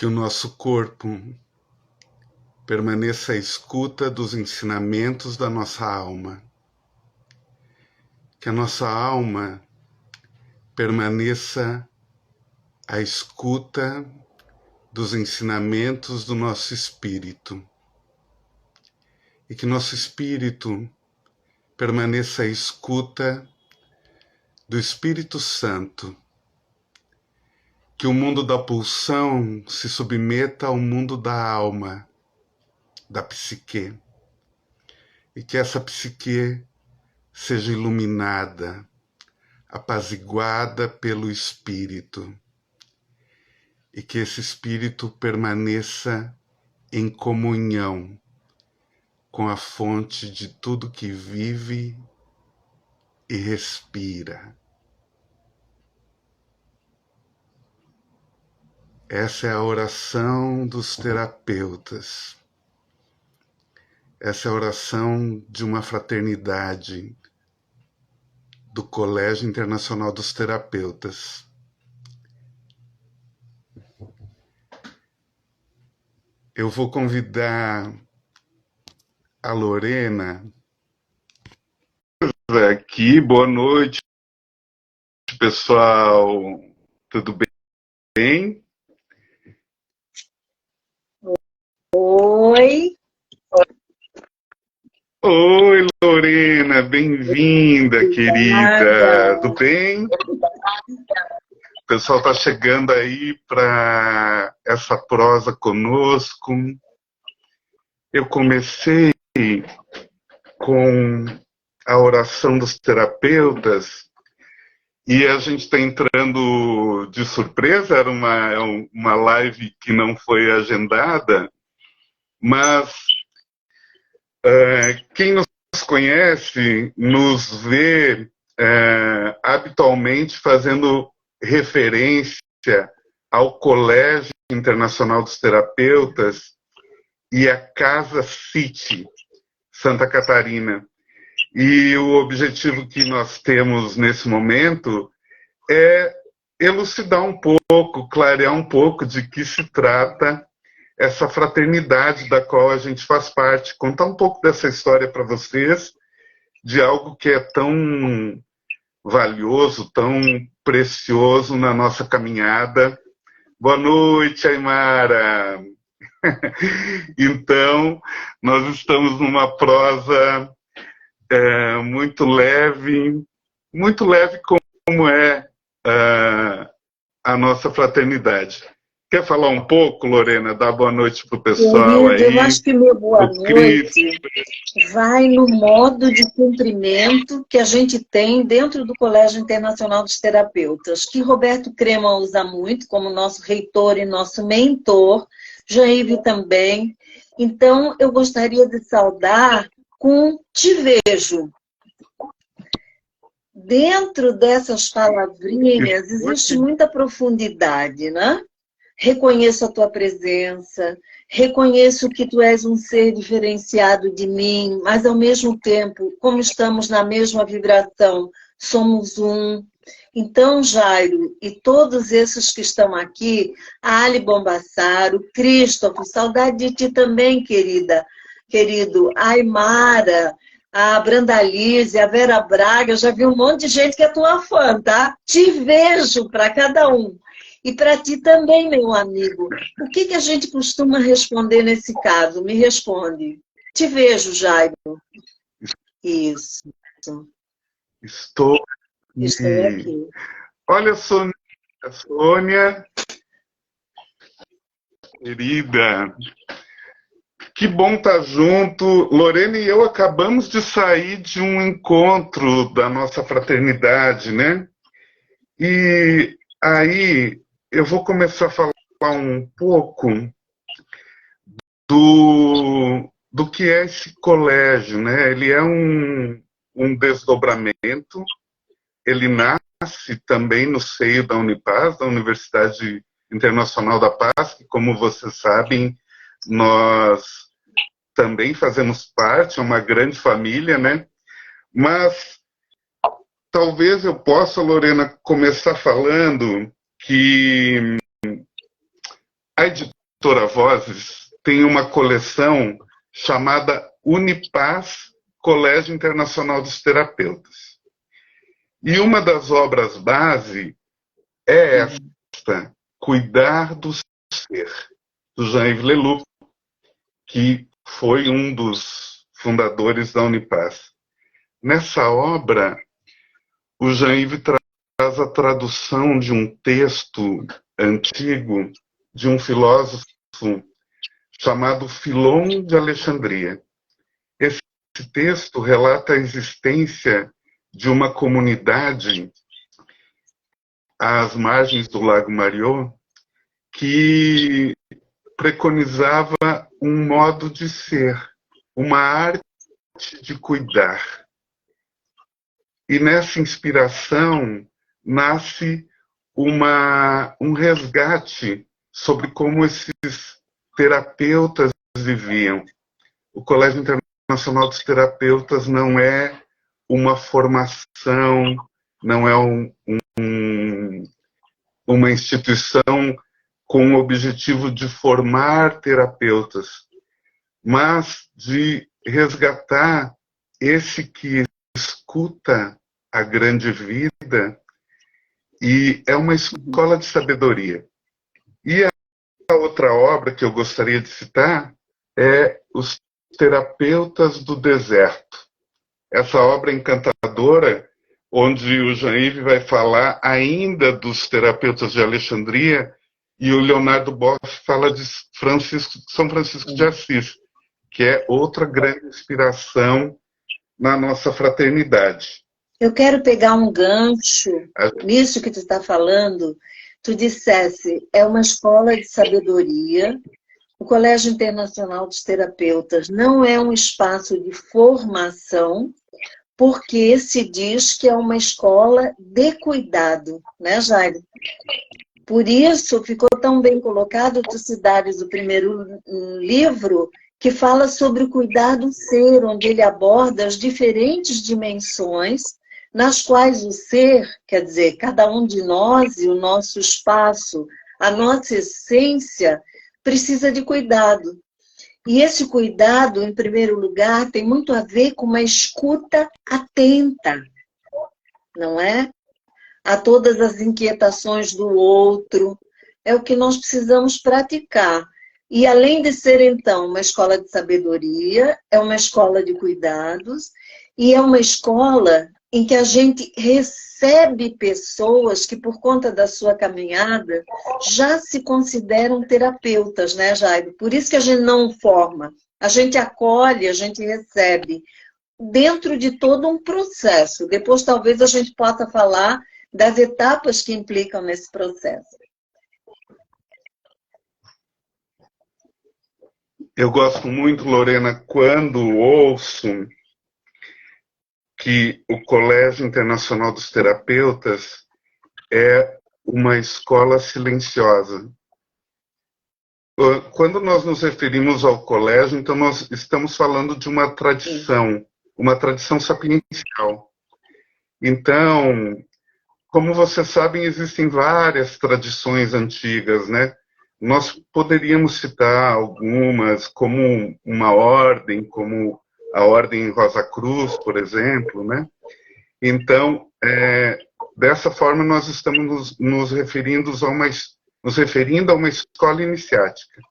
que o nosso corpo permaneça à escuta dos ensinamentos da nossa alma, que a nossa alma permaneça à escuta dos ensinamentos do nosso espírito, e que nosso espírito permaneça à escuta do Espírito Santo, que o mundo da pulsão se submeta ao mundo da alma, da psique, e que essa psique seja iluminada, apaziguada pelo Espírito, e que esse Espírito permaneça em comunhão com a fonte de tudo que vive e respira. Essa é a oração dos terapeutas. Essa é a oração de uma fraternidade do Colégio Internacional dos Terapeutas. Eu vou convidar a Lorena aqui. Boa noite, pessoal. Tudo bem? Oi. Oi, Lorena, bem-vinda, querida. Tudo bem? O pessoal está chegando aí para essa prosa conosco. Eu comecei com a oração dos terapeutas e a gente está entrando de surpresa. Era uma live que não foi agendada, mas quem nos conhece nos vê habitualmente fazendo referência ao Colégio Internacional dos Terapeutas e a Casa City, Santa Catarina. E o objetivo que nós temos nesse momento é elucidar um pouco, clarear um pouco de que se trata essa fraternidade da qual a gente faz parte, contar um pouco dessa história para vocês, de algo que é tão valioso, tão precioso na nossa caminhada. Boa noite, Aymara! Então, nós estamos numa prosa muito leve como é a nossa fraternidade. Quer falar um pouco, Lorena? Dar boa noite para o pessoal aí. Eu acho que meu boa noite vai no modo de cumprimento que a gente tem dentro do Colégio Internacional dos Terapeutas, que Roberto Crema usa muito como nosso reitor e nosso mentor, Jaime também. Então, eu gostaria de saudar com te vejo. Dentro dessas palavrinhas existe muita profundidade, né? Reconheço a tua presença, reconheço que tu és um ser diferenciado de mim, mas ao mesmo tempo, como estamos na mesma vibração, somos um. Então, Jairo, e todos esses que estão aqui, a Ali Bombassaro, Christopher, saudade de ti também, querido, a Aymara, a Brandalize, a Vera Braga, eu já vi um monte de gente que é tua fã, tá? Te vejo para cada um. E para ti também, meu amigo. O que a gente costuma responder nesse caso? Me responde. Te vejo, Jairo. Isso. Estou aqui. Olha, Sônia, querida, que bom estar junto. Lorena e eu acabamos de sair de um encontro da nossa fraternidade, né? E aí eu vou começar a falar um pouco do que é esse colégio, né? Ele é um desdobramento, ele nasce também no seio da Unipaz, da Universidade Internacional da Paz, que, como vocês sabem, nós também fazemos parte, é uma grande família, né? Mas talvez eu possa, Lorena, começar falando que A editora Vozes tem uma coleção chamada Unipaz, Colégio Internacional dos Terapeutas. E uma das obras base é esta, Cuidar do Ser, do Jean-Yves Leloup, que foi um dos fundadores da Unipaz. Nessa obra, o Jean-Yves traz a tradução de um texto antigo de um filósofo chamado Filon de Alexandria. Esse texto relata a existência de uma comunidade às margens do Lago Mariot que preconizava um modo de ser, uma arte de cuidar. E nessa inspiração nasce um resgate sobre como esses terapeutas viviam. O Colégio Internacional dos Terapeutas não é uma formação, não é uma instituição com o objetivo de formar terapeutas, mas de resgatar esse que escuta a grande vida, e é uma escola de sabedoria. E a outra obra que eu gostaria de citar é Os Terapeutas do Deserto. Essa obra encantadora, onde o Jean-Yves vai falar ainda dos terapeutas de Alexandria, e o Leonardo Boff fala de São Francisco de Assis, que é outra grande inspiração na nossa fraternidade. Eu quero pegar um gancho nisso que tu está falando. Tu dissesse, é uma escola de sabedoria. O Colégio Internacional dos Terapeutas não é um espaço de formação, porque se diz que é uma escola de cuidado, né, Jair? Por isso ficou tão bem colocado tu citares o primeiro livro, que fala sobre o cuidar do ser, onde ele aborda as diferentes dimensões nas quais o ser, quer dizer, cada um de nós e o nosso espaço, a nossa essência, precisa de cuidado. E esse cuidado, em primeiro lugar, tem muito a ver com uma escuta atenta, não é? A todas as inquietações do outro. É o que nós precisamos praticar. E além de ser, então, uma escola de sabedoria, é uma escola de cuidados, e é uma escola em que a gente recebe pessoas que, por conta da sua caminhada, já se consideram terapeutas, né, Jairo? Por isso que a gente não forma, a gente acolhe, a gente recebe, dentro de todo um processo. Depois, talvez, a gente possa falar das etapas que implicam nesse processo. Eu gosto muito, Lorena, quando ouço que o Colégio Internacional dos Terapeutas é uma escola silenciosa. Quando nós nos referimos ao colégio, então nós estamos falando de uma tradição sapiencial. Então, como vocês sabem, existem várias tradições antigas, né? Nós poderíamos citar algumas, como uma ordem, como a Ordem Rosa Cruz, por exemplo, né? Então, dessa forma, nós estamos nos referindo a uma escola iniciática.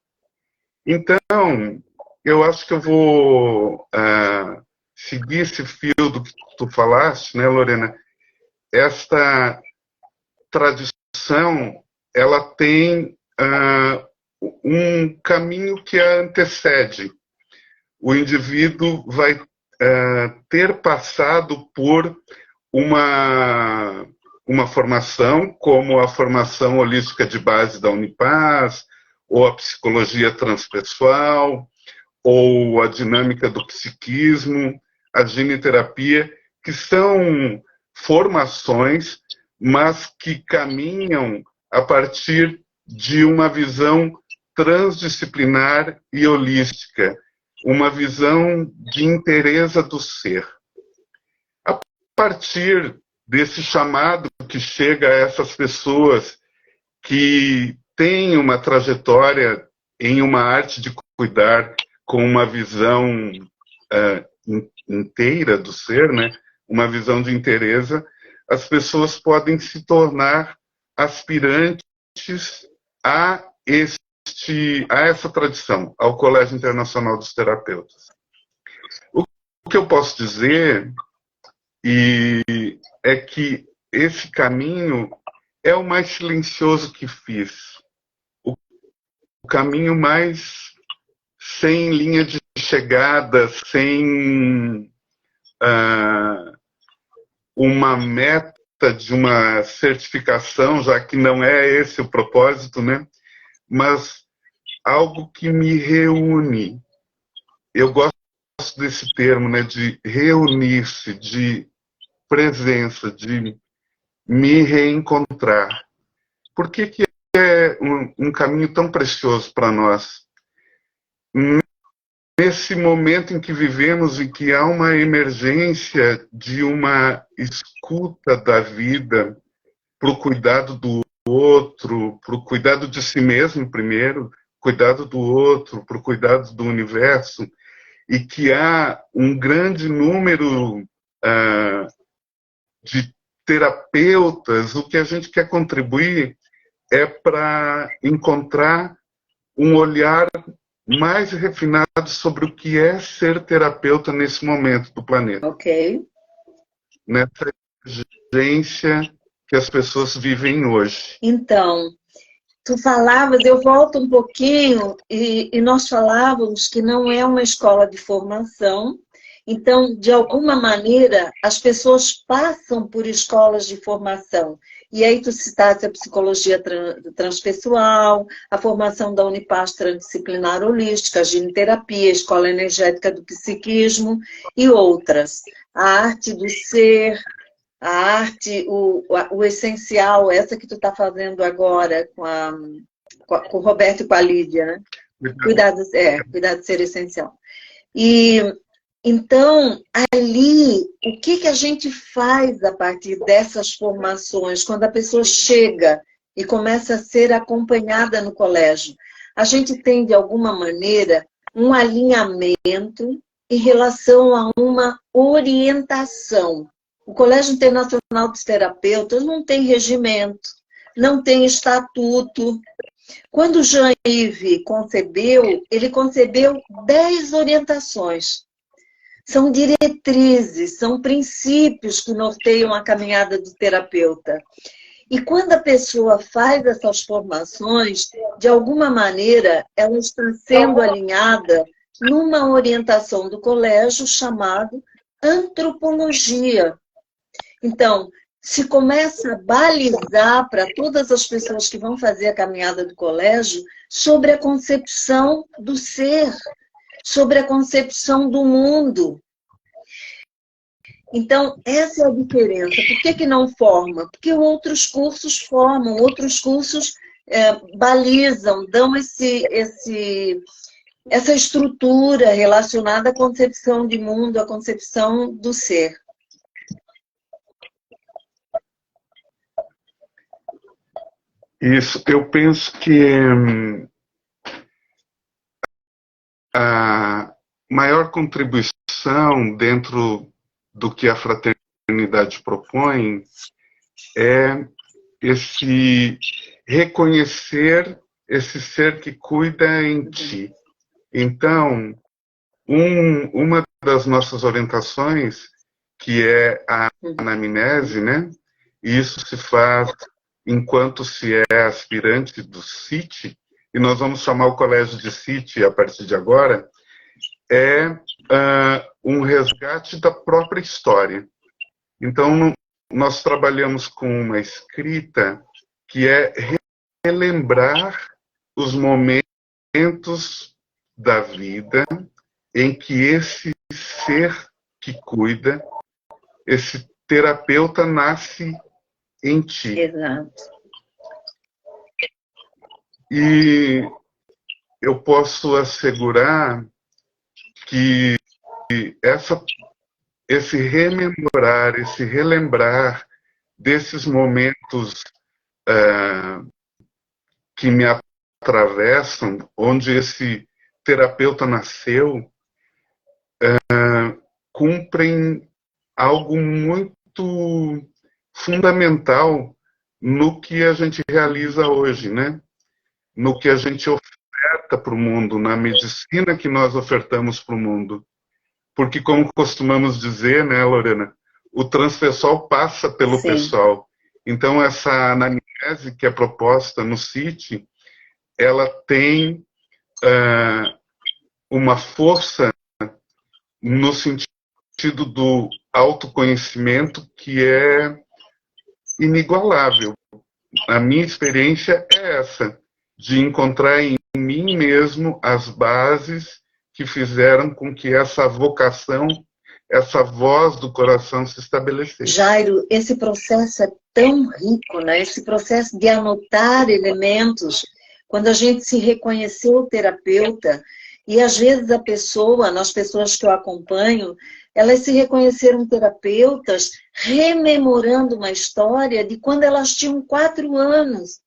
Então, eu acho que eu vou seguir esse fio do que tu falaste, né, Lorena? Esta tradição, ela tem um caminho que a antecede. O indivíduo vai ter passado por uma formação, como a formação holística de base da Unipaz, ou a psicologia transpessoal, ou a dinâmica do psiquismo, a giniterapia, que são formações, mas que caminham a partir de uma visão transdisciplinar e holística, uma visão de inteireza do ser. A partir desse chamado que chega a essas pessoas que tem uma trajetória em uma arte de cuidar com uma visão inteira do ser, né? Uma visão de inteireza, as pessoas podem se tornar aspirantes a essa tradição, ao Colégio Internacional dos Terapeutas. O que eu posso dizer é que esse caminho é o mais silencioso que fiz, o caminho mais sem linha de chegada, sem uma meta de uma certificação, já que não é esse o propósito, né? Mas algo que me reúne. Eu gosto desse termo, né? De reunir-se, de presença, de me reencontrar. Por que é um caminho tão precioso para nós? Nesse momento em que vivemos e que há uma emergência de uma escuta da vida para o cuidado do outro, para o cuidado de si mesmo primeiro, cuidado do outro, para o cuidado do universo, e que há um grande número de terapeutas, o que a gente quer contribuir é para encontrar um olhar mais refinado sobre o que é ser terapeuta nesse momento do planeta. Ok. Nessa urgência que as pessoas vivem hoje. Então, tu falavas, eu volto um pouquinho, e nós falávamos que não é uma escola de formação. Então, de alguma maneira, as pessoas passam por escolas de formação. E aí tu citaste a psicologia transpessoal, a formação da Unipaz transdisciplinar holística, a giniterapia, a escola energética do psiquismo e outras. A arte do ser, a arte, o essencial, essa que tu está fazendo agora com o Roberto e com a Lídia, né? Cuidar de ser essencial. E então, ali, o que a gente faz a partir dessas formações, quando a pessoa chega e começa a ser acompanhada no colégio? A gente tem, de alguma maneira, um alinhamento em relação a uma orientação. O Colégio Internacional dos Terapeutas não tem regimento, não tem estatuto. Quando Jean-Yves concebeu, ele concebeu 10 orientações. São diretrizes, são princípios que norteiam a caminhada do terapeuta. E quando a pessoa faz essas formações, de alguma maneira, ela está sendo alinhada numa orientação do colégio chamado antropologia. Então, se começa a balizar para todas as pessoas que vão fazer a caminhada do colégio sobre a concepção do ser, sobre a concepção do mundo. Então, essa é a diferença. Por que não forma? Porque outros cursos formam, outros cursos balizam, dão essa estrutura relacionada à concepção de mundo, à concepção do ser. Isso, eu penso que a maior contribuição dentro do que a fraternidade propõe é esse reconhecer esse ser que cuida em ti. Então, uma das nossas orientações, que é a anamnese, né? E isso se faz enquanto se é aspirante do CIT, e nós vamos chamar o colégio de CIT a partir de agora, é um resgate da própria história. Então, nós trabalhamos com uma escrita que é relembrar os momentos da vida em que esse ser que cuida, esse terapeuta nasce em ti. Exato. E eu posso assegurar que esse rememorar, esse relembrar desses momentos que me atravessam, onde esse terapeuta nasceu, cumprem algo muito fundamental no que a gente realiza hoje, né? No que a gente oferta para o mundo, na medicina que nós ofertamos para o mundo. Porque, como costumamos dizer, né, Lorena, o transpessoal passa pelo Sim. pessoal. Então, essa anamnese que é proposta no CIT, ela tem uma força no sentido do autoconhecimento que é inigualável. A minha experiência é essa, de encontrar em mim mesmo as bases que fizeram com que essa vocação, essa voz do coração se estabelecesse. Jairo, esse processo é tão rico, né? Esse processo de anotar elementos, quando a gente se reconheceu terapeuta, e às vezes a pessoa, nas pessoas que eu acompanho, elas se reconheceram terapeutas rememorando uma história de quando elas tinham 4 anos,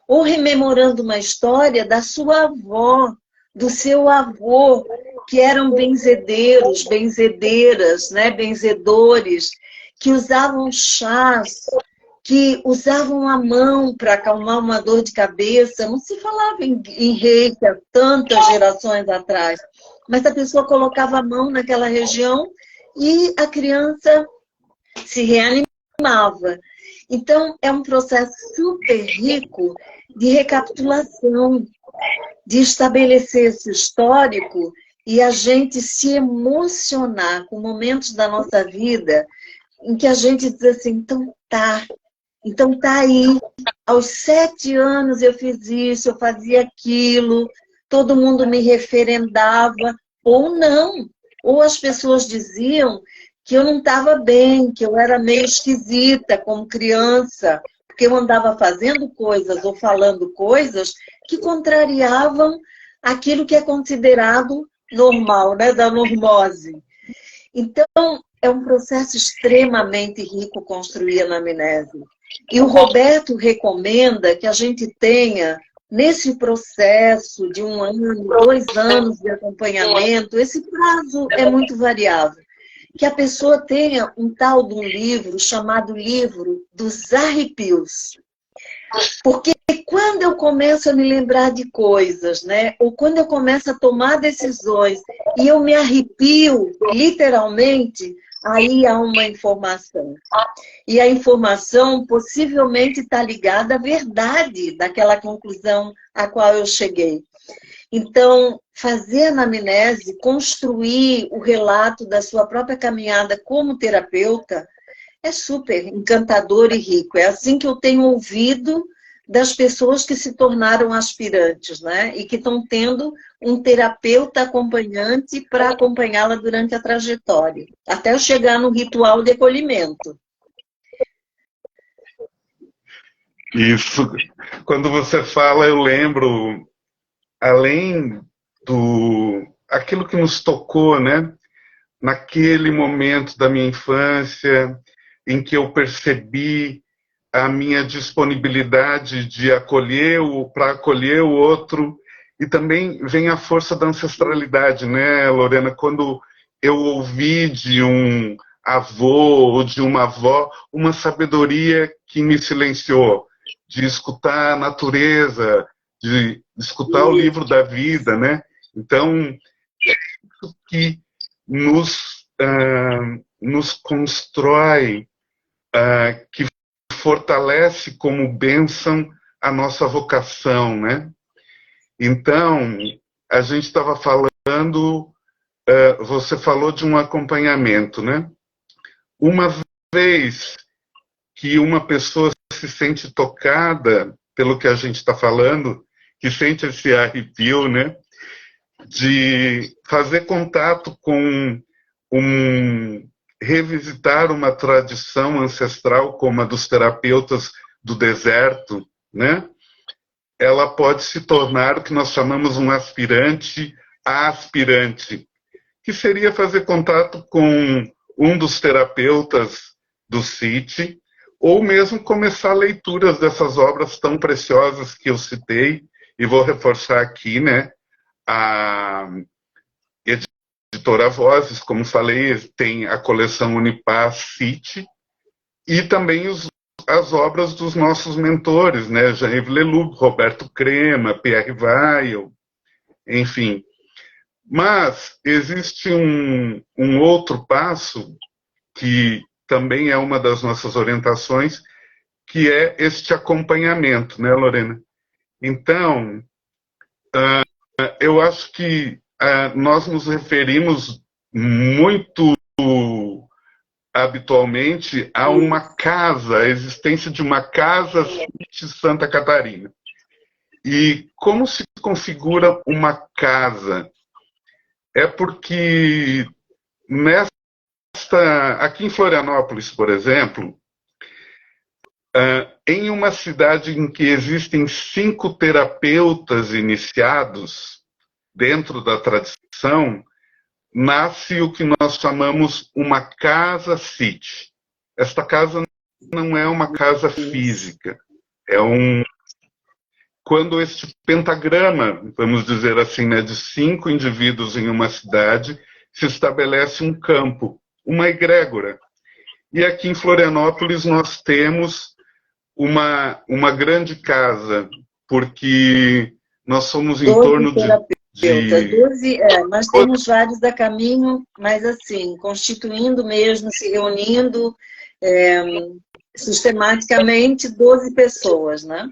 ou rememorando uma história da sua avó, do seu avô, que eram benzedeiros, benzedeiras, né? Benzedores, que usavam chás, que usavam a mão para acalmar uma dor de cabeça. Não se falava em reiki há tantas gerações atrás, mas a pessoa colocava a mão naquela região e a criança se reanimava. Então, é um processo super rico de recapitulação, de estabelecer esse histórico e a gente se emocionar com momentos da nossa vida em que a gente diz assim, então tá aí, aos 7 anos eu fiz isso, eu fazia aquilo, todo mundo me referendava, ou não, ou as pessoas diziam que eu não estava bem, que eu era meio esquisita como criança, porque eu andava fazendo coisas ou falando coisas que contrariavam aquilo que é considerado normal, né, da normose. Então, é um processo extremamente rico construir a anamnese. E o Roberto recomenda que a gente tenha, nesse processo de 1 ano, 2 anos de acompanhamento, esse prazo é muito variável, que a pessoa tenha um tal de um livro chamado Livro dos Arrepios. Porque quando eu começo a me lembrar de coisas, né? Ou quando eu começo a tomar decisões e eu me arrepio, literalmente, aí há uma informação. E a informação possivelmente está ligada à verdade daquela conclusão a qual eu cheguei. Então, fazer a anamnese, construir o relato da sua própria caminhada como terapeuta, é super encantador e rico. É assim que eu tenho ouvido das pessoas que se tornaram aspirantes, né? E que estão tendo um terapeuta acompanhante para acompanhá-la durante a trajetória, até eu chegar no ritual de acolhimento. Isso. Quando você fala, eu lembro, além do aquilo que nos tocou, né? Naquele momento da minha infância, em que eu percebi a minha disponibilidade de para acolher o outro, e também vem a força da ancestralidade, né, Lorena? Quando eu ouvi de um avô ou de uma avó uma sabedoria que me silenciou, de escutar a natureza, de escutar o livro da vida, né? Então, é isso que nos constrói, que fortalece como bênção a nossa vocação, né? Então, a gente estava falando, você falou de um acompanhamento, né? Uma vez que uma pessoa se sente tocada pelo que a gente está falando, que sente esse arrepio, né? De fazer contato com revisitar uma tradição ancestral como a dos terapeutas do deserto, né? Ela pode se tornar o que nós chamamos um aspirante a aspirante, que seria fazer contato com um dos terapeutas do CIT, ou mesmo começar leituras dessas obras tão preciosas que eu citei, e vou reforçar aqui, né? A editora Vozes, como falei, tem a coleção Unipaz City, e também as obras dos nossos mentores, né? Jean-Yves Leloup, Roberto Crema, Pierre Weil, enfim. Mas existe um outro passo que também é uma das nossas orientações, que é este acompanhamento, né, Lorena? Então, eu acho que nós nos referimos muito habitualmente a uma casa, a existência de uma casa de Santa Catarina. E como se configura uma casa? É porque aqui em Florianópolis, por exemplo, em uma cidade em que existem 5 terapeutas iniciados dentro da tradição, nasce o que nós chamamos uma casa city. Esta casa não é uma casa física, quando este pentagrama, vamos dizer assim, né, de 5 indivíduos em uma cidade, se estabelece um campo, uma egrégora. E aqui em Florianópolis nós temos uma grande casa, porque nós somos em torno de 12, nós temos vários a caminho, mas assim, constituindo mesmo, se reunindo sistematicamente 12 pessoas, né?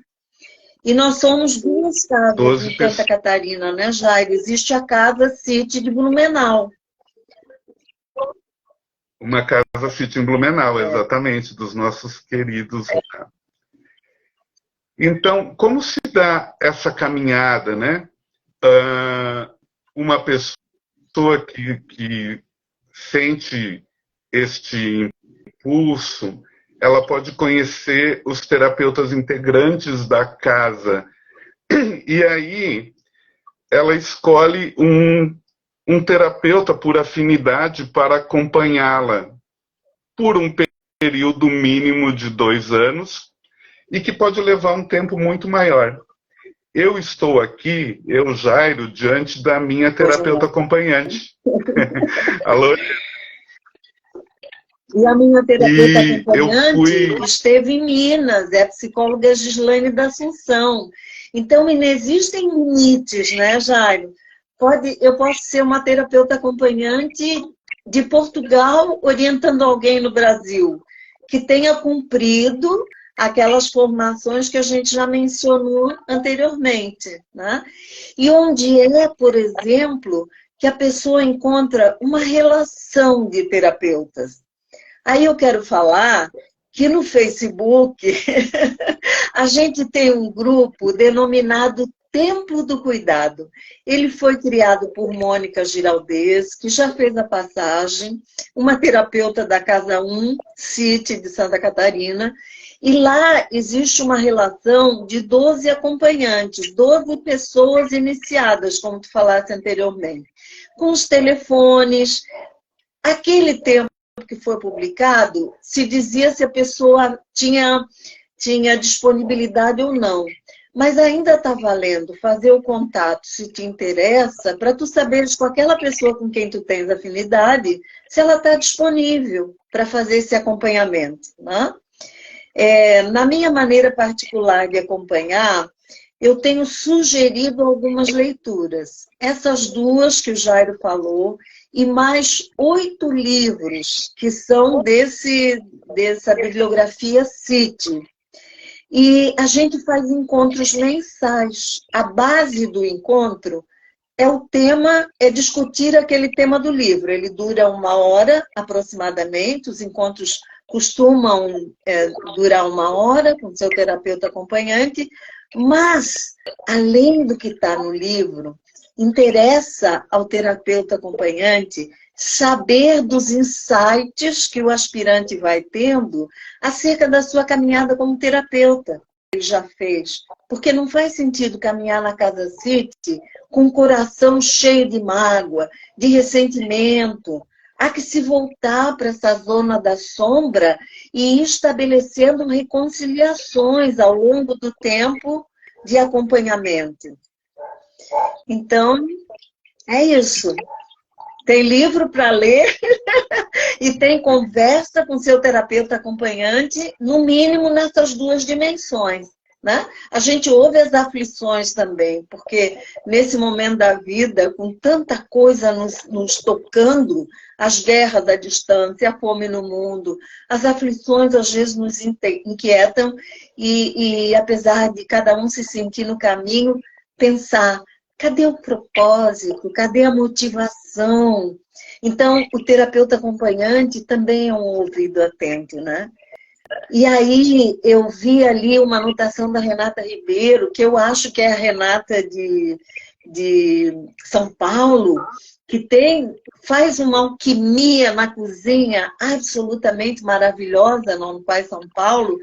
E nós somos 2 casas em Santa Catarina, né, Jairo? Existe a Casa City de Blumenau. Uma Casa City em Blumenau, exatamente, dos nossos queridos. Então, como se dá essa caminhada, né? Uma pessoa que sente este impulso, ela pode conhecer os terapeutas integrantes da casa. E aí ela escolhe um terapeuta por afinidade para acompanhá-la por um período mínimo de 2 anos e que pode levar um tempo muito maior. Eu estou aqui, eu, Jairo, diante da minha terapeuta acompanhante. Alô? E a minha terapeuta acompanhante esteve em Minas, é a psicóloga Gislaine da Assunção. Então, não existem limites, né, Jairo? Eu posso ser uma terapeuta acompanhante de Portugal orientando alguém no Brasil, que tenha cumprido aquelas formações que a gente já mencionou anteriormente, né? E onde por exemplo, que a pessoa encontra uma relação de terapeutas. Aí eu quero falar que no Facebook a gente tem um grupo denominado Templo do Cuidado. Ele foi criado por Mônica Giraldez, que já fez a passagem, uma terapeuta da Casa 1 City de Santa Catarina, e lá existe uma relação de 12 acompanhantes, 12 pessoas iniciadas, como tu falaste anteriormente, com os telefones. Aquele tempo que foi publicado, se dizia se a pessoa tinha disponibilidade ou não. Mas ainda está valendo fazer o contato, se te interessa, para tu saberes com aquela pessoa com quem tu tens afinidade, se ela está disponível para fazer esse acompanhamento, né? Na minha maneira particular de acompanhar, eu tenho sugerido algumas leituras. Essas 2 que o Jairo falou, e mais 8 livros que são dessa bibliografia City. E a gente faz encontros mensais. A base do encontro é discutir aquele tema do livro. Ele dura 1 hora aproximadamente, os encontros costumam durar 1 hora com seu terapeuta acompanhante, mas, além do que está no livro, interessa ao terapeuta acompanhante saber dos insights que o aspirante vai tendo acerca da sua caminhada como terapeuta. Ele já fez. Porque não faz sentido caminhar na Casa City com o coração cheio de mágoa, de ressentimento, há que se voltar para essa zona da sombra e ir estabelecendo reconciliações ao longo do tempo de acompanhamento. Então, é isso. Tem livro para ler e tem conversa com seu terapeuta acompanhante, no mínimo nessas duas dimensões. Né? A gente ouve as aflições também, porque nesse momento da vida, com tanta coisa nos tocando, as guerras à distância, a fome no mundo, as aflições às vezes nos inquietam e apesar de cada um se sentir no caminho, pensar, cadê o propósito? Cadê a motivação? Então, o terapeuta acompanhante também é um ouvido atento, né? E aí eu vi ali uma anotação da Renata Ribeiro, que eu acho que é a Renata de São Paulo, que faz uma alquimia na cozinha absolutamente maravilhosa no Pai São Paulo,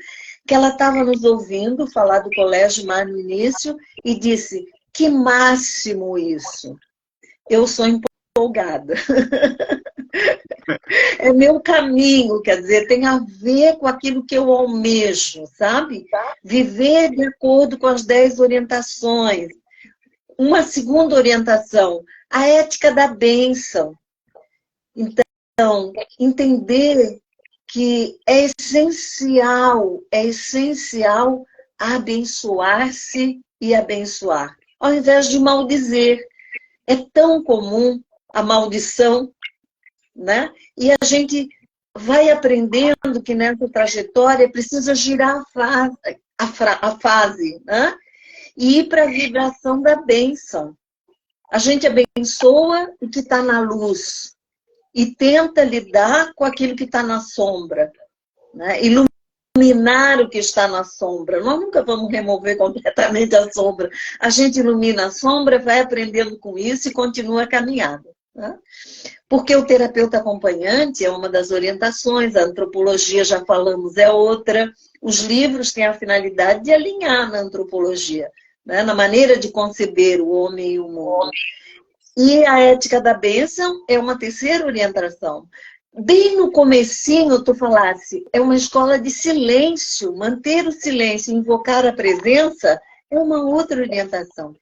que ela estava nos ouvindo falar do Colégio Mar no início e disse, que máximo isso! Eu sou empolgada. É meu caminho, quer dizer, tem a ver com aquilo que eu almejo, sabe? Viver de acordo com as 10 orientações. Uma segunda orientação, a ética da bênção. Então, entender que é essencial abençoar-se e abençoar, ao invés de maldizer. É tão comum a maldição, né? E a gente vai aprendendo que nessa trajetória precisa girar a fase, né? E ir para a vibração da bênção. A gente abençoa o que está na luz e tenta lidar com aquilo que está na sombra, né? Iluminar o que está na sombra. Nós nunca vamos remover completamente a sombra. A gente ilumina a sombra, vai aprendendo com isso e continua a caminhada, né? Porque o terapeuta acompanhante é uma das orientações, a antropologia, já falamos, é outra. Os livros têm a finalidade de alinhar na antropologia, né? Na maneira de conceber o homem e o mundo. E a ética da bênção é uma terceira orientação. Bem no comecinho, tu falasse, é uma escola de silêncio. Manter o silêncio, invocar a presença, é uma outra orientação.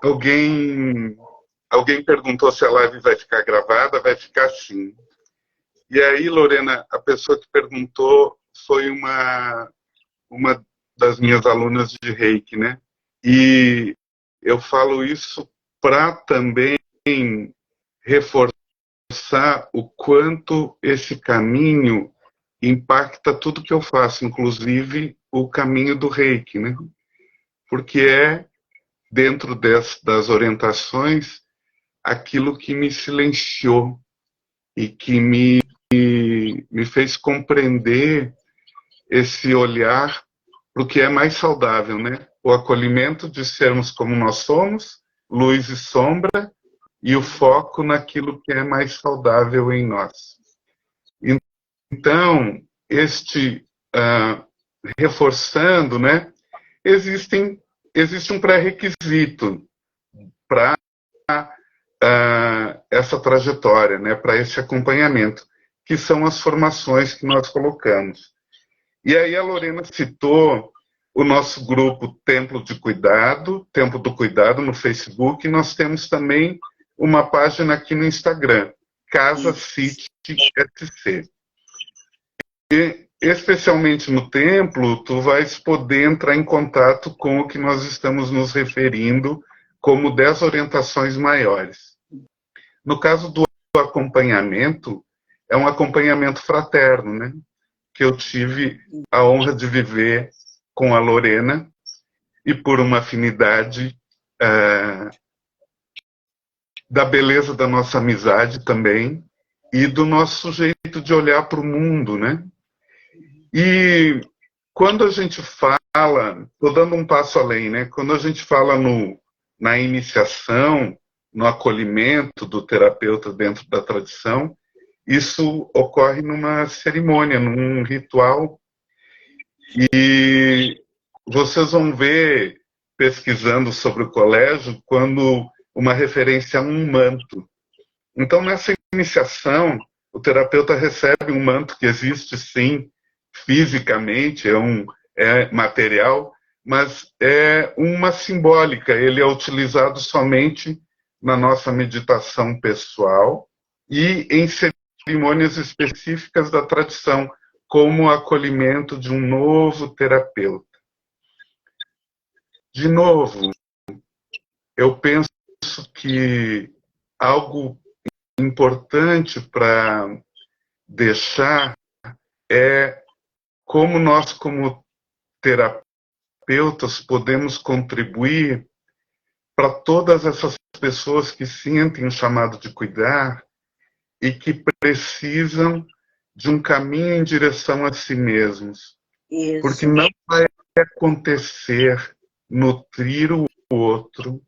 Alguém perguntou se a live vai ficar gravada, vai ficar sim. E aí, Lorena, a pessoa que perguntou foi uma das minhas alunas de Reiki, né? E eu falo isso para também reforçar o quanto esse caminho impacta tudo que eu faço, inclusive o caminho do Reiki, né? Porque é dentro das orientações, aquilo que me silenciou e que me fez compreender esse olhar para o que é mais saudável, né? O acolhimento de sermos como nós somos, luz e sombra, e o foco naquilo que é mais saudável em nós. Então, reforçando, né? Existe um pré-requisito para essa trajetória, né, para esse acompanhamento, que são as formações que nós colocamos. E aí a Lorena citou o nosso grupo Templo do Cuidado no Facebook, e nós temos também uma página aqui no Instagram, Casa City SC. E especialmente no templo, tu vais poder entrar em contato com o que nós estamos nos referindo como 10 orientações maiores. No caso do acompanhamento, é um acompanhamento fraterno, né? Que eu tive a honra de viver com a Lorena, e por uma afinidade da beleza da nossa amizade também, e do nosso jeito de olhar para o mundo, né? E quando a gente fala, estou dando um passo além, né? Quando a gente fala na iniciação, no acolhimento do terapeuta dentro da tradição, isso ocorre numa cerimônia, num ritual. E vocês vão ver, pesquisando sobre o colégio, quando uma referência a um manto. Então, nessa iniciação, o terapeuta recebe um manto que existe, sim, fisicamente, é material, mas é uma simbólica. Ele é utilizado somente na nossa meditação pessoal e em cerimônias específicas da tradição, como o acolhimento de um novo terapeuta. De novo, eu penso que algo importante para deixar é como nós, como terapeutas, podemos contribuir para todas essas pessoas que sentem o chamado de cuidar e que precisam de um caminho em direção a si mesmos. Isso. Porque não vai acontecer nutrir o outro,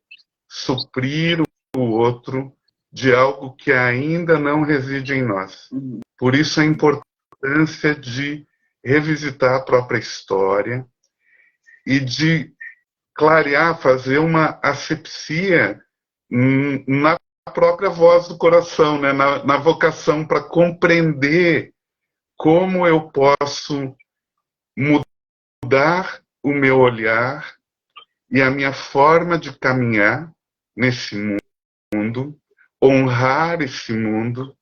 suprir o outro de algo que ainda não reside em nós. Por isso a importância de revisitar a própria história e de clarear, fazer uma asepsia na própria voz do coração, né? na vocação, para compreender como eu posso mudar o meu olhar e a minha forma de caminhar nesse mundo, honrar esse mundo,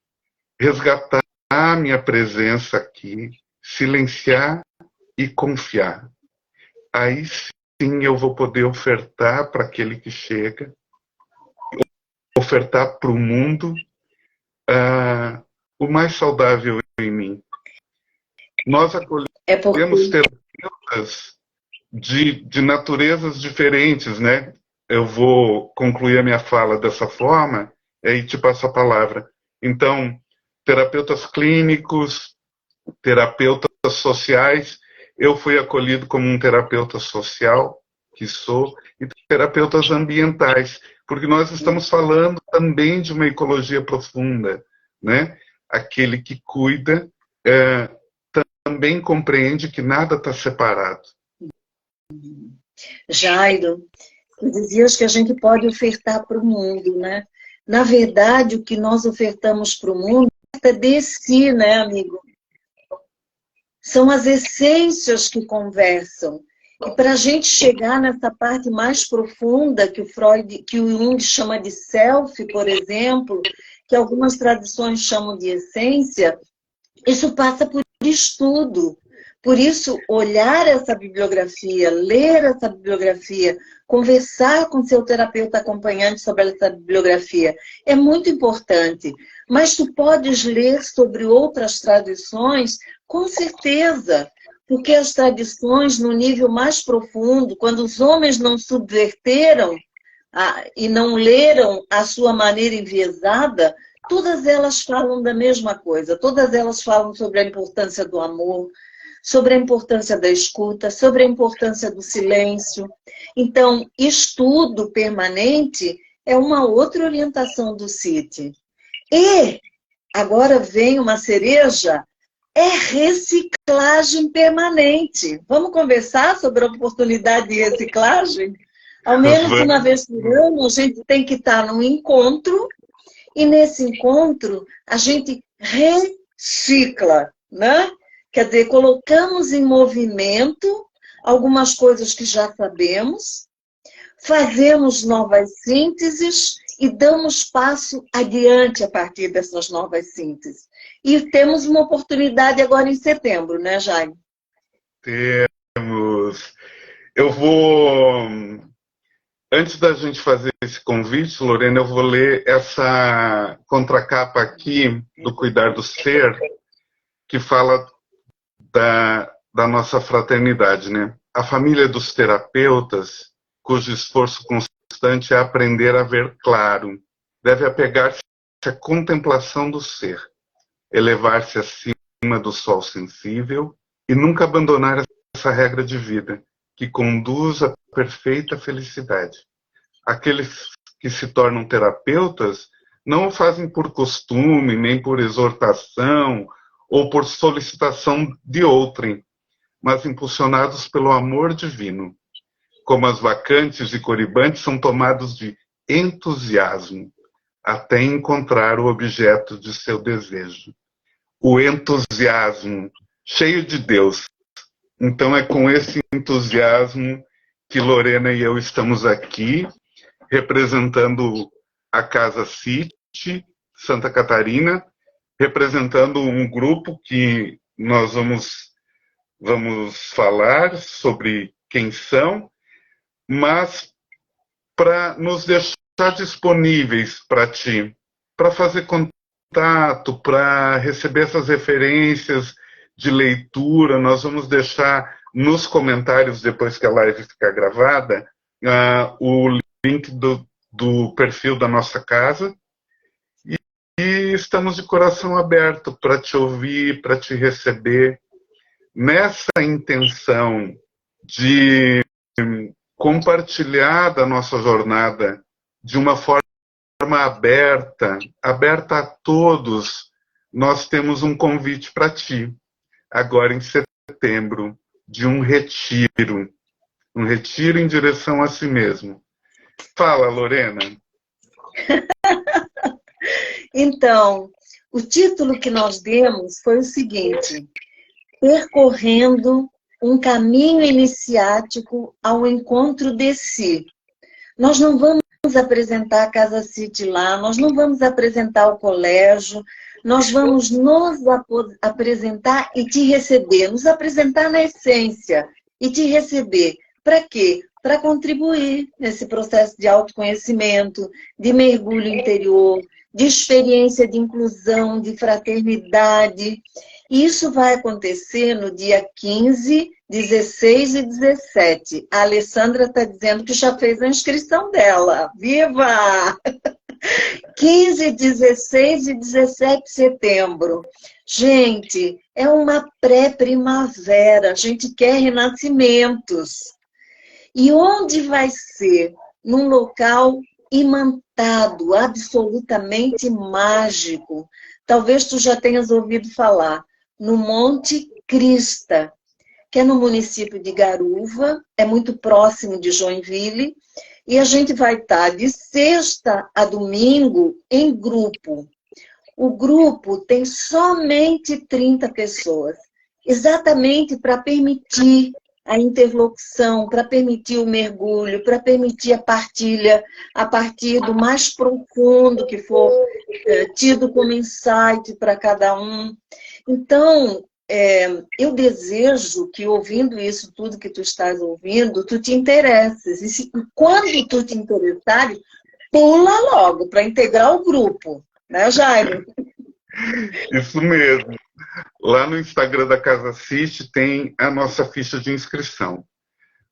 resgatar a minha presença aqui, silenciar e confiar. Aí sim eu vou poder ofertar para aquele que chega, ofertar para o mundo o mais saudável em mim. Nós acolhemos terapeutas de naturezas diferentes, né? Eu vou concluir a minha fala dessa forma, e aí te passo a palavra. Então, terapeutas clínicos, terapeutas sociais, eu fui acolhido como um terapeuta social, que sou, e terapeutas ambientais, porque nós estamos falando também de uma ecologia profunda, né? Aquele que cuida também compreende que nada está separado. Jairo, tu dizias que a gente pode ofertar para o mundo, né? Na verdade, o que nós ofertamos para o mundo é de si, né, amigo? São as essências que conversam. E para a gente chegar nessa parte mais profunda que o Jung chama de self, por exemplo, que algumas tradições chamam de essência, isso passa por estudo. Por isso, olhar essa bibliografia, ler essa bibliografia, conversar com seu terapeuta acompanhante sobre essa bibliografia é muito importante. Mas tu podes ler sobre outras tradições, com certeza, porque as tradições, no nível mais profundo, quando os homens não subverteram e não leram a sua maneira enviesada, todas elas falam da mesma coisa, todas elas falam sobre a importância do amor, sobre a importância da escuta, sobre a importância do silêncio. Então, estudo permanente é uma outra orientação do CIT. E, agora vem uma cereja, é reciclagem permanente. Vamos conversar sobre a oportunidade de reciclagem? Ao menos uma vez por ano, a gente tem que estar num encontro, e nesse encontro, a gente recicla, né? Quer dizer, colocamos em movimento algumas coisas que já sabemos, fazemos novas sínteses e damos passo adiante a partir dessas novas sínteses. E temos uma oportunidade agora em setembro, né, Jaime? Temos. Eu vou... Antes da gente fazer esse convite, Lorena, eu vou ler essa contracapa aqui do Cuidar do Ser, que fala da nossa fraternidade, né? A família dos terapeutas, cujo esforço constante é aprender a ver claro, deve apegar-se à contemplação do ser, elevar-se acima do sol sensível e nunca abandonar essa regra de vida que conduz à perfeita felicidade. Aqueles que se tornam terapeutas não o fazem por costume, nem por exortação ou por solicitação de outrem, mas impulsionados pelo amor divino. Como as vacantes e coribantes são tomados de entusiasmo até encontrar o objeto de seu desejo. O entusiasmo, cheio de Deus. Então é com esse entusiasmo que Lorena e eu estamos aqui, representando a Casa City, Santa Catarina, representando um grupo que nós vamos falar sobre quem são, mas para nos deixar disponíveis para ti, para fazer contato, para receber essas referências de leitura. Nós vamos deixar nos comentários, depois que a live ficar gravada, o link do perfil da nossa casa. E estamos de coração aberto para te ouvir, para te receber, nessa intenção de compartilhar da nossa jornada de uma forma aberta a todos. Nós temos um convite para ti, agora em setembro, de um retiro em direção a si mesmo. Fala, Lorena. Então, o título que nós demos foi o seguinte: Percorrendo um caminho iniciático ao encontro de si. Nós não vamos apresentar a Casa City lá, nós não vamos apresentar o colégio, nós vamos nos apresentar e te receber, nos apresentar na essência e te receber. Para quê? Para contribuir nesse processo de autoconhecimento, de mergulho interior, de experiência de inclusão, de fraternidade. Isso vai acontecer no dia 15, 16 e 17. A Alessandra está dizendo que já fez a inscrição dela. Viva! 15, 16 e 17 de setembro. Gente, é uma pré-primavera. A gente quer renascimentos. E onde vai ser? Num local imantado, absolutamente mágico. Talvez tu já tenhas ouvido falar. No Monte Crista, que é no município de Garuva, é muito próximo de Joinville, e a gente vai estar de sexta a domingo em grupo. O grupo tem somente 30 pessoas, exatamente para permitir a interlocução, para permitir o mergulho, para permitir a partilha a partir do mais profundo que for tido como insight para cada um. Então, eu desejo que, ouvindo isso tudo que tu estás ouvindo, tu te interesses. E quando tu te interessares, pula logo para integrar o grupo. Né, Jairo? Isso mesmo. Lá no Instagram da Casa City tem a nossa ficha de inscrição.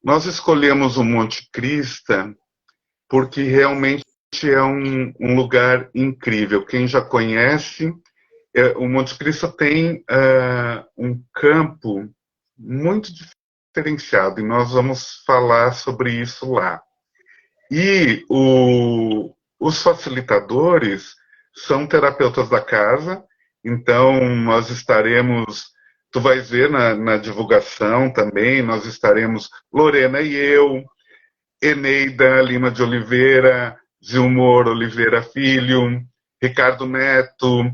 Nós escolhemos o Monte Crista porque realmente é um lugar incrível. Quem já conhece, o Monte Crista tem um campo muito diferenciado, e nós vamos falar sobre isso lá. E os facilitadores são terapeutas da casa. Então, nós estaremos, tu vais ver na divulgação também, nós estaremos Lorena e eu, Eneida Lima de Oliveira, Zilmor Oliveira Filho, Ricardo Neto,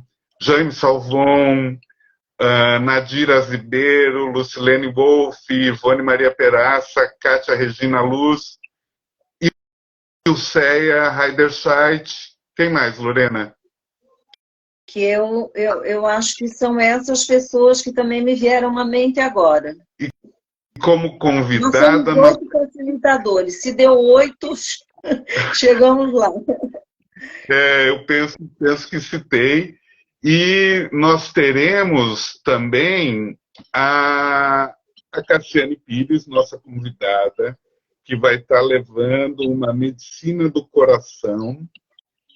Jaime Salvon, Nadira Zibeiro, Lucilene Wolff, Ivone Maria Peraça, Kátia Regina Luz, Ilceia Heiderscheid. Quem mais, Lorena? Que eu acho que são essas pessoas que também me vieram à mente agora. E como convidada... Nós somos 8 facilitadores. Se deu 8, chegamos lá. Eu penso que citei. E nós teremos também a Cassiane Pires, nossa convidada, que vai estar levando uma medicina do coração,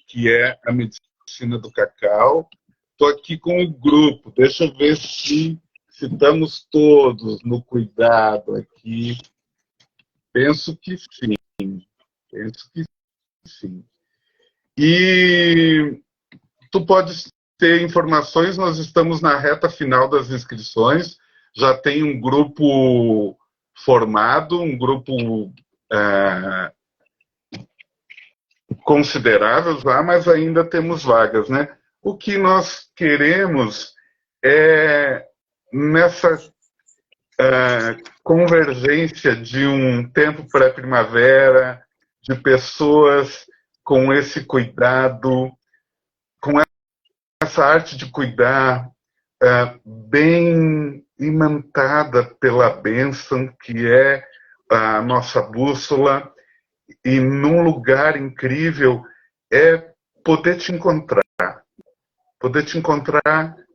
que é a medicina do cacau. Estou aqui com o grupo, deixa eu ver se estamos todos no cuidado aqui. Penso que sim. E tu podes ter informações, nós estamos na reta final das inscrições, já tem um grupo formado, um grupo consideráveis lá, mas ainda temos vagas, né? O que nós queremos é, nessa convergência de um tempo pré-primavera, de pessoas com esse cuidado, com essa arte de cuidar, bem imantada pela bênção que é a nossa bússola, e num lugar incrível é poder te encontrar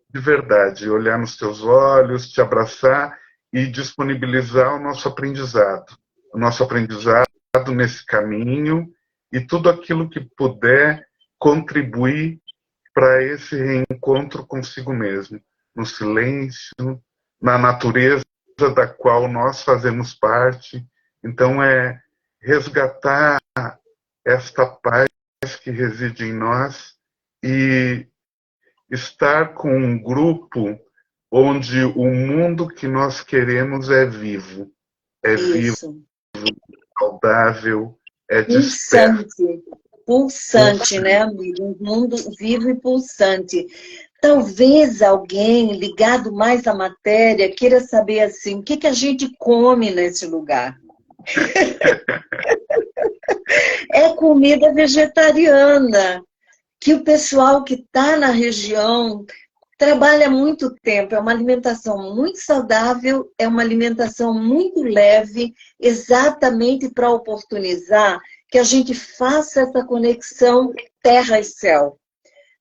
de verdade, olhar nos teus olhos, te abraçar e disponibilizar o nosso aprendizado nesse caminho e tudo aquilo que puder contribuir para esse reencontro consigo mesmo, no silêncio, na natureza da qual nós fazemos parte. Então é resgatar esta paz que reside em nós e estar com um grupo onde o mundo que nós queremos é vivo, Isso. saudável, é desperto. Pulsante, né, amigo? Um mundo vivo e pulsante. Talvez alguém ligado mais à matéria queira saber assim, o que a gente come nesse lugar? É comida vegetariana, que o pessoal que está na região trabalha há muito tempo. É uma alimentação muito saudável, é uma alimentação muito leve, exatamente para oportunizar que a gente faça essa conexão terra e céu.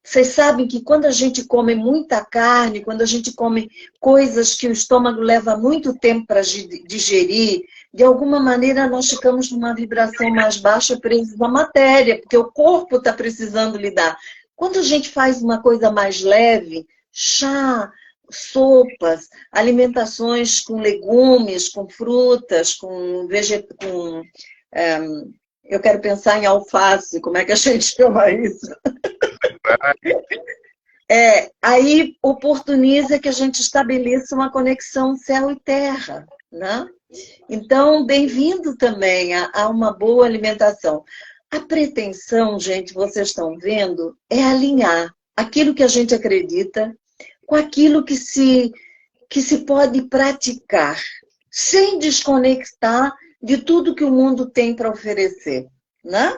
Vocês sabem que quando a gente come muita carne, quando a gente come coisas que o estômago leva muito tempo para digerir, de alguma maneira nós ficamos numa vibração mais baixa presos à matéria, porque o corpo está precisando lidar. Quando a gente faz uma coisa mais leve, chá, sopas, alimentações com legumes, com frutas, eu quero pensar em alface, como é que a gente chama isso? Aí oportuniza que a gente estabeleça uma conexão céu e terra, né? Então, bem-vindo também a uma boa alimentação. A pretensão, gente, vocês estão vendo, é alinhar aquilo que a gente acredita com aquilo que se pode praticar, sem desconectar de tudo que o mundo tem para oferecer, né?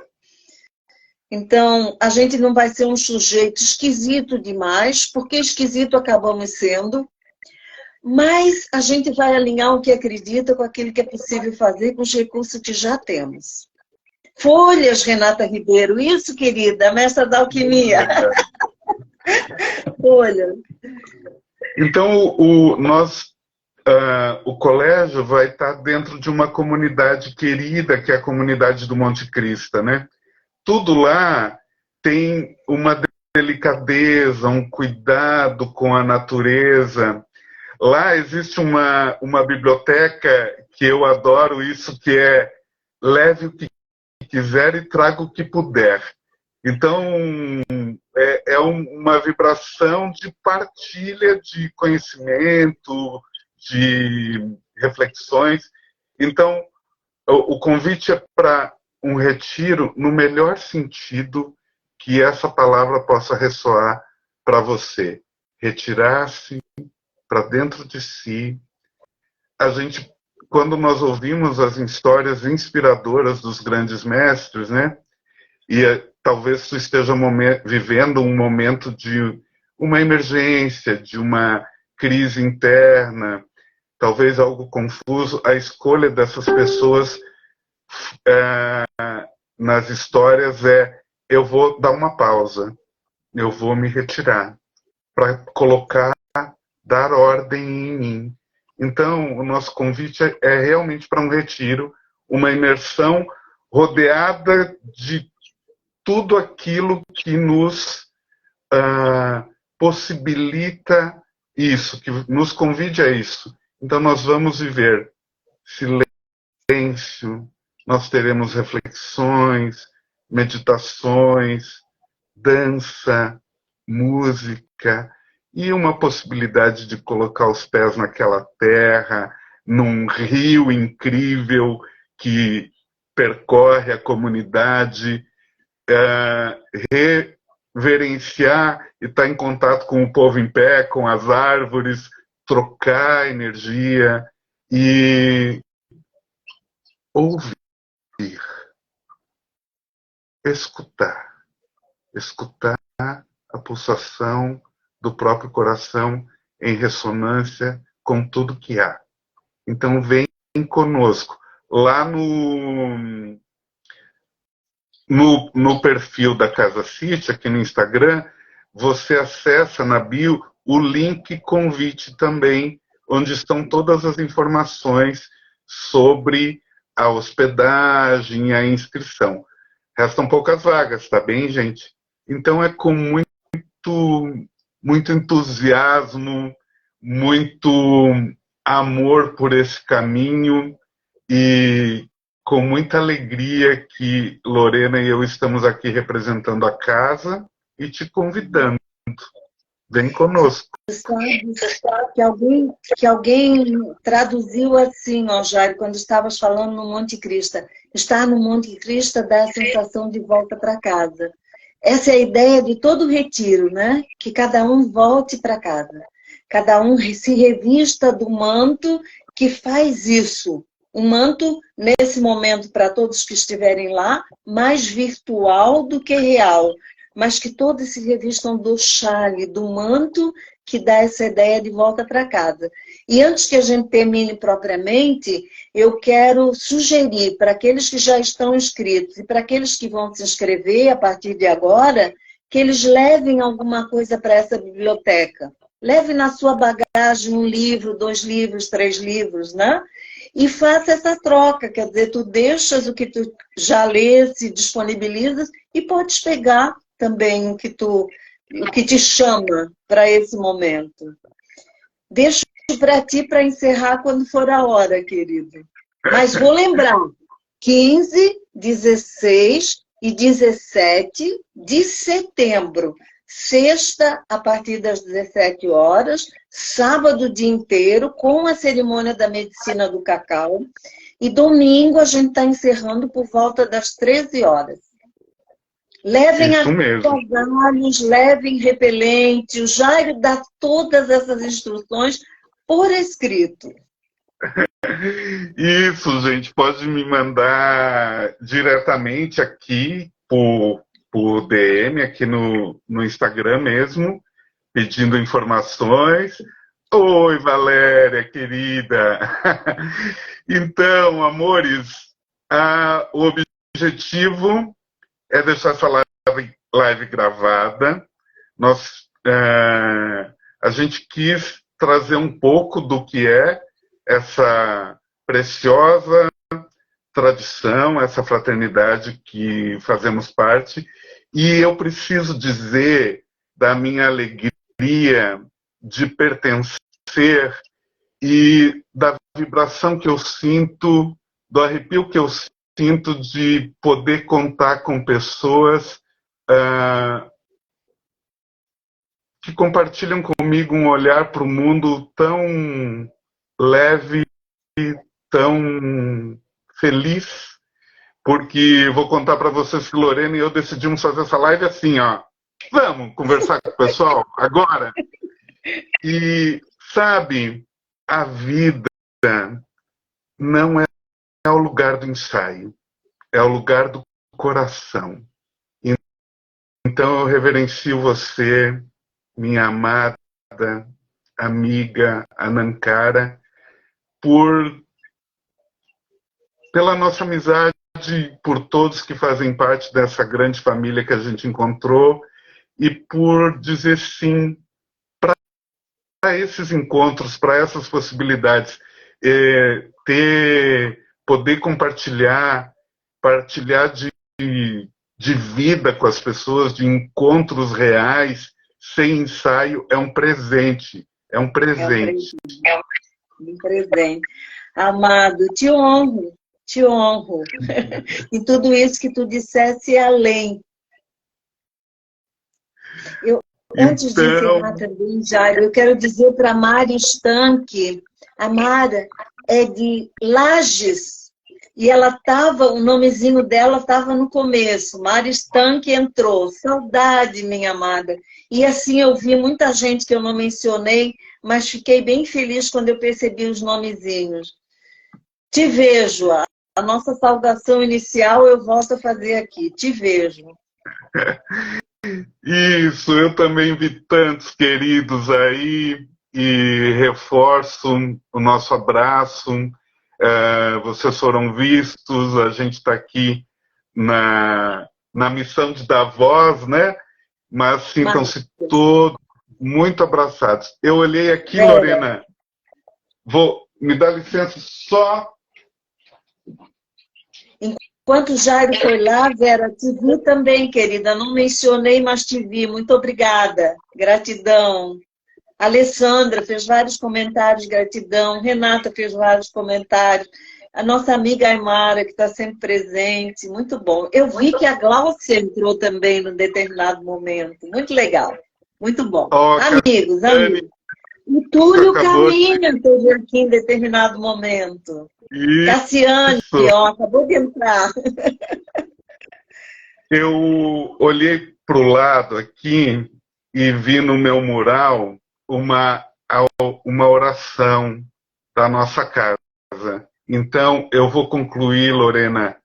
Então, a gente não vai ser um sujeito esquisito demais, porque esquisito acabamos sendo, mas a gente vai alinhar o que acredita com aquilo que é possível fazer com os recursos que já temos. Folhas, Renata Ribeiro, isso, querida, mestra da alquimia. Folhas. Então, o colégio vai estar dentro de uma comunidade querida, que é a comunidade do Monte Cristo, né? Tudo lá tem uma delicadeza, um cuidado com a natureza. Lá existe uma biblioteca que eu adoro isso, que é leve o que quiser e traga o que puder. Então, é uma vibração de partilha de conhecimento, de reflexões. Então, o convite é para um retiro no melhor sentido que essa palavra possa ressoar para você. Retirar-se para dentro de si. A gente, quando nós ouvimos as histórias inspiradoras dos grandes mestres, né? E talvez tu esteja vivendo um momento de uma emergência, de uma crise interna, talvez algo confuso. A escolha dessas pessoas nas histórias eu vou dar uma pausa, eu vou me retirar para dar ordem em mim. Então, o nosso convite é realmente para um retiro, uma imersão rodeada de tudo aquilo que nos possibilita isso, que nos convide a isso. Então, nós vamos viver silêncio, nós teremos reflexões, meditações, dança, música e uma possibilidade de colocar os pés naquela terra, num rio incrível que percorre a comunidade, reverenciar e estar em contato com o povo em pé, com as árvores, trocar energia e ouvir, escutar a pulsação do próprio coração em ressonância com tudo que há. Então vem conosco. Lá no perfil da Casa City, aqui no Instagram, você acessa na bio o link convite também, onde estão todas as informações sobre a hospedagem e a inscrição. Restam poucas vagas, tá bem, gente? Então é com muito entusiasmo, muito amor por esse caminho e com muita alegria que Lorena e eu estamos aqui representando a casa e te convidando. Vem conosco. Que alguém traduziu assim, ó, Jairo, quando estavas falando no Monte Cristo. Estar no Monte Cristo dá a sensação de volta para casa. Essa é a ideia de todo o retiro, né? Que cada um volte para casa. Cada um se revista do manto que faz isso. Um manto, nesse momento, para todos que estiverem lá, mais virtual do que real. Mas que todos se revistam do chale, do manto, que dá essa ideia de volta para casa. E antes que a gente termine propriamente, eu quero sugerir para aqueles que já estão inscritos e para aqueles que vão se inscrever a partir de agora, que eles levem alguma coisa para essa biblioteca. Leve na sua bagagem 1 livro, 2 livros, 3 livros, né? E faça essa troca, quer dizer, tu deixas o que tu já lesse, disponibilizas e podes pegar também o que te chama para esse momento. Deixo para ti para encerrar quando for a hora, querido. Mas vou lembrar, 15, 16 e 17 de setembro. Sexta, a partir das 17 horas, sábado o dia inteiro, com a cerimônia da medicina do cacau. E domingo a gente está encerrando por volta das 13 horas. Levem agasalhos, levem repelente. O Jairo dá todas essas instruções por escrito. Isso, gente. Pode me mandar diretamente aqui por DM, aqui no Instagram mesmo, pedindo informações. Oi, Valéria, querida. Então, amores, o objetivo é deixar essa live gravada. A gente quis trazer um pouco do que é essa preciosa tradição, essa fraternidade que fazemos parte. E eu preciso dizer da minha alegria de pertencer e da vibração que eu sinto, do arrepio que eu sinto de poder contar com pessoas que compartilham comigo um olhar para o mundo tão leve, tão feliz, porque vou contar para vocês que Lorena e eu decidimos fazer essa live assim, ó. Vamos conversar com o pessoal agora? E, sabe, a vida não é o lugar do ensaio, é o lugar do coração. Então eu reverencio você, minha amada amiga Anankara, pela nossa amizade, por todos que fazem parte dessa grande família que a gente encontrou e por dizer sim para esses encontros, para essas possibilidades, poder partilhar de vida com as pessoas, de encontros reais, sem ensaio, é um presente. É um presente. É um presente. Amado, te honro. Te honro. E tudo isso que tu dissesse é além. Antes de encerrar também, Jairo, eu quero dizer para a Mara Estanque, a Mara é de Lages, e ela tava, o nomezinho dela estava no começo, Maristan que entrou. Saudade, minha amada. E assim eu vi muita gente que eu não mencionei, mas fiquei bem feliz quando eu percebi os nomezinhos. Te vejo. A nossa saudação inicial eu volto a fazer aqui. Te vejo. Isso, eu também vi tantos queridos aí e reforço o nosso abraço. Vocês foram vistos, a gente está aqui na missão de dar voz, né? Mas sintam-se todos muito abraçados. Eu olhei aqui, Lorena, me dá licença só. Enquanto o Jairo foi lá, Vera, te vi também, querida. Não mencionei, mas te vi. Muito obrigada. Gratidão. Alessandra fez vários comentários, gratidão. Renata fez vários comentários. A nossa amiga Aymara, que está sempre presente. Muito bom. Eu vi que a Gláucia entrou também num determinado momento. Muito legal. Muito bom. Amigos. O Túlio Caminha esteve aqui em determinado momento. Isso. Cassiane, ó, acabou de entrar. Eu olhei para o lado aqui e vi no meu mural uma oração da nossa casa. Então, eu vou concluir, Lorena,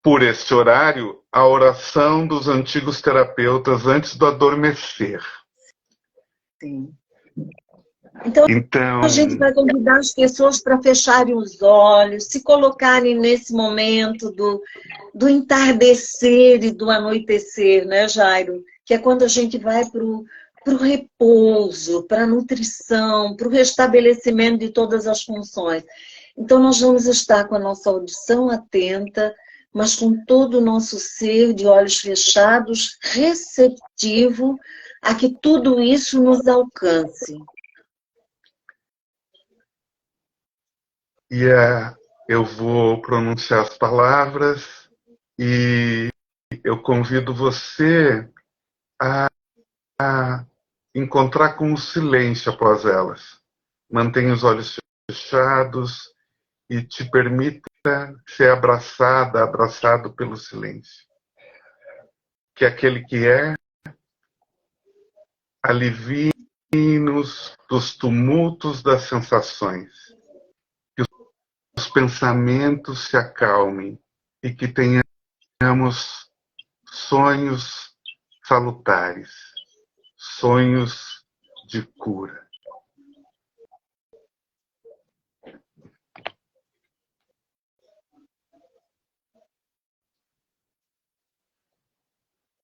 por este horário, a oração dos antigos terapeutas antes do adormecer. Sim. Então, a gente vai convidar as pessoas para fecharem os olhos, se colocarem nesse momento do entardecer e do anoitecer, né, Jairo? Que é quando a gente vai para o repouso, para a nutrição, para o restabelecimento de todas as funções. Então, nós vamos estar com a nossa audição atenta, mas com todo o nosso ser de olhos fechados, receptivo a que tudo isso nos alcance. E eu vou pronunciar as palavras e eu convido você a encontrar com o silêncio após elas. Mantenha os olhos fechados e te permita ser abraçado pelo silêncio. Que aquele que é alivie-nos dos tumultos das sensações. Que os pensamentos se acalmem e que tenhamos sonhos salutares, sonhos de cura.